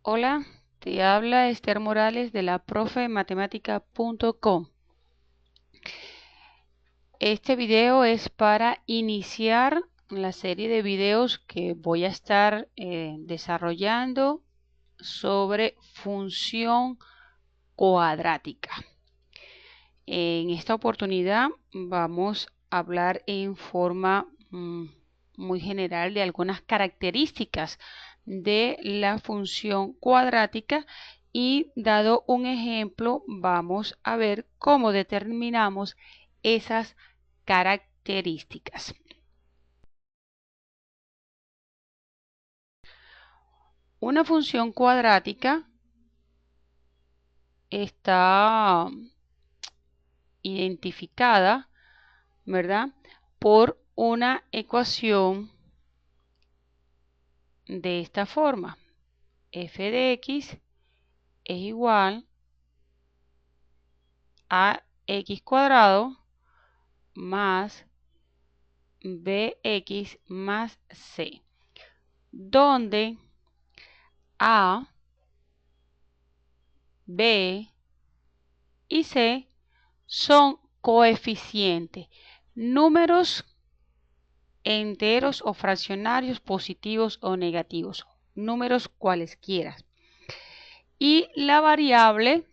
Hola, te habla Esther Morales de la profematemática.com. Este video es para iniciar la serie de videos que voy a estar desarrollando sobre función cuadrática. En esta oportunidad vamos a hablar en forma muy general de algunas características de la función cuadrática y dado un ejemplo vamos a ver cómo determinamos esas características. Una función cuadrática está identificada, ¿verdad?, por una ecuación de esta forma. F de x es igual a x cuadrado más bx más c, donde a, b y c son coeficientes, números enteros o fraccionarios positivos o negativos, números cualesquiera. Y la variable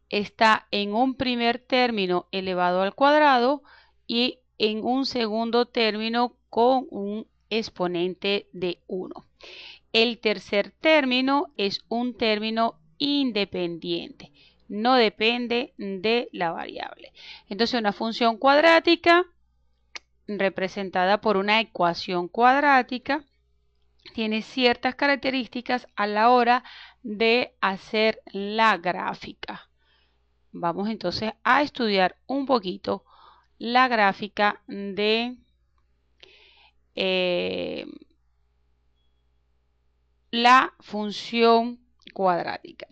está en un primer término elevado al cuadrado y en un segundo término con un exponente de 1. El tercer término es un término independiente, no depende de la variable. Entonces una función cuadrática representada por una ecuación cuadrática tiene ciertas características a la hora de hacer la gráfica. Vamos entonces a estudiar un poquito la gráfica de la función cuadrática.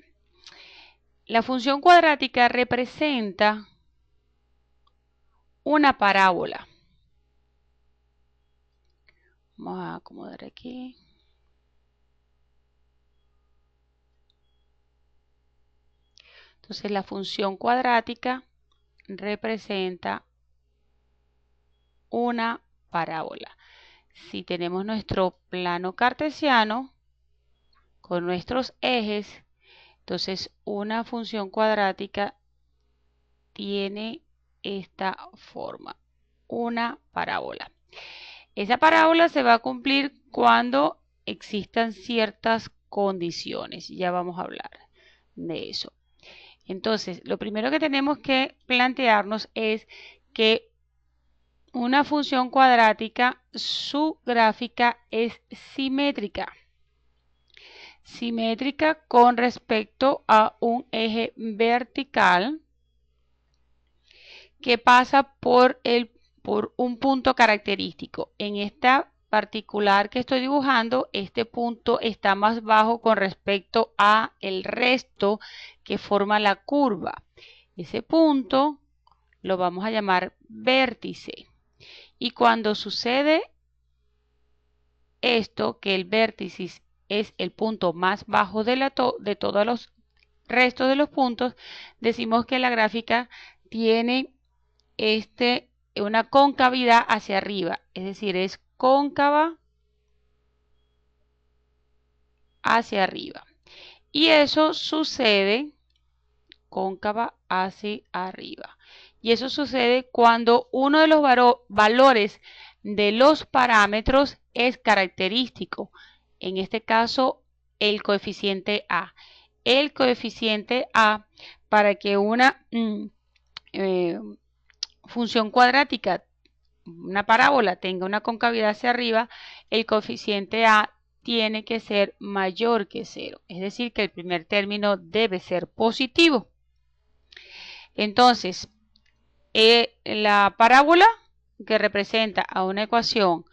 La función cuadrática representa una parábola. Vamos a acomodar aquí. Entonces la función cuadrática representa una parábola. Si tenemos nuestro plano cartesiano con nuestros ejes, entonces una función cuadrática tiene esta forma, una parábola. Esa parábola se va a cumplir cuando existan ciertas condiciones. Ya vamos a hablar de eso. Entonces, lo primero que tenemos que plantearnos es que una función cuadrática, su gráfica es simétrica. Simétrica con respecto a un eje vertical que pasa por un punto característico. En esta particular que estoy dibujando, este punto está más bajo con respecto a el resto que forma la curva. Ese punto lo vamos a llamar vértice. Y cuando sucede esto, que el vértice es el punto más bajo de todos los restos de los puntos, decimos que la gráfica tiene una concavidad hacia arriba, es decir, es cóncava hacia arriba. Y eso sucede, cóncava hacia arriba. Y eso sucede cuando uno de los valores de los parámetros es característico. En este caso, el coeficiente A. El coeficiente A, para que una función cuadrática, una parábola, tenga una concavidad hacia arriba, el coeficiente A tiene que ser mayor que 0. Es decir, que el primer término debe ser positivo. Entonces, la parábola que representa a una ecuación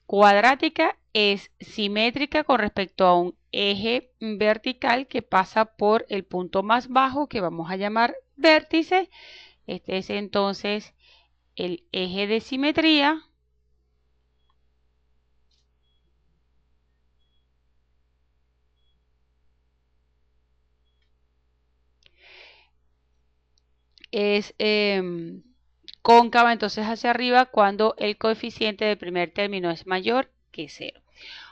cuadrática es simétrica con respecto a un eje vertical que pasa por el punto más bajo que vamos a llamar vértice. Este es entonces el eje de simetría. es cóncava entonces hacia arriba cuando el coeficiente del primer término es mayor que 0.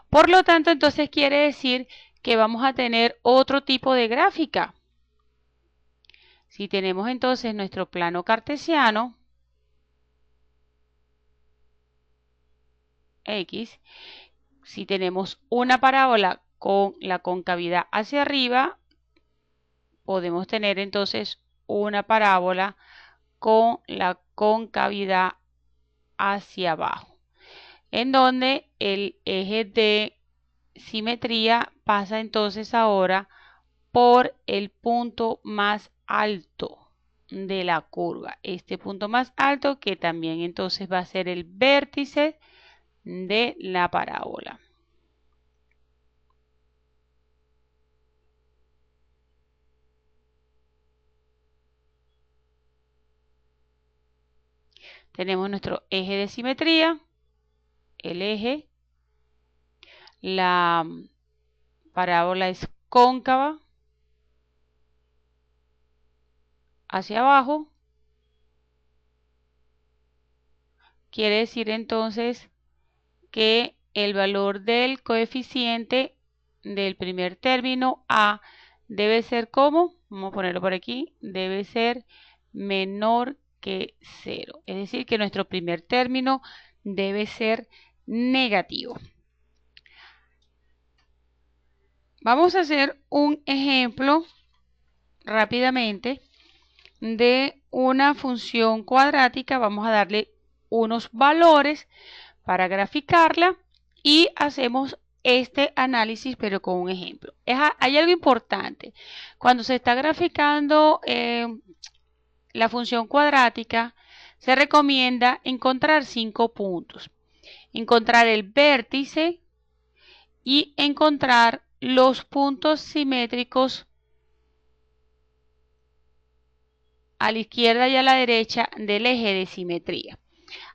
Por lo tanto, entonces quiere decir que vamos a tener otro tipo de gráfica. Si tenemos entonces nuestro plano cartesiano, X, si tenemos una parábola con la concavidad hacia arriba, podemos tener entonces una parábola con la concavidad hacia abajo, en donde el eje de simetría pasa entonces ahora por el punto más alto de la curva. Este punto más alto que también entonces va a ser el vértice de la parábola. Tenemos nuestro eje de simetría, el eje, la parábola es cóncava hacia abajo. Quiere decir entonces que el valor del coeficiente del primer término A debe ser como, vamos a ponerlo por aquí, debe ser menor que 0. Es decir, que nuestro primer término debe ser negativo. Vamos a hacer un ejemplo rápidamente de una función cuadrática. Vamos a darle unos valores para graficarla y hacemos este análisis pero con un ejemplo. Hay algo importante. Cuando se está graficando la función cuadrática, se recomienda encontrar 5 puntos. Encontrar el vértice y encontrar los puntos simétricos a la izquierda y a la derecha del eje de simetría.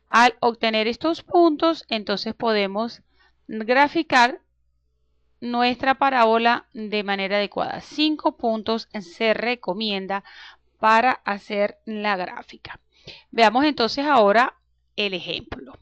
Al obtener estos puntos, entonces podemos graficar nuestra parábola de manera adecuada. 5 puntos se recomienda para hacer la gráfica. Veamos entonces ahora el ejemplo.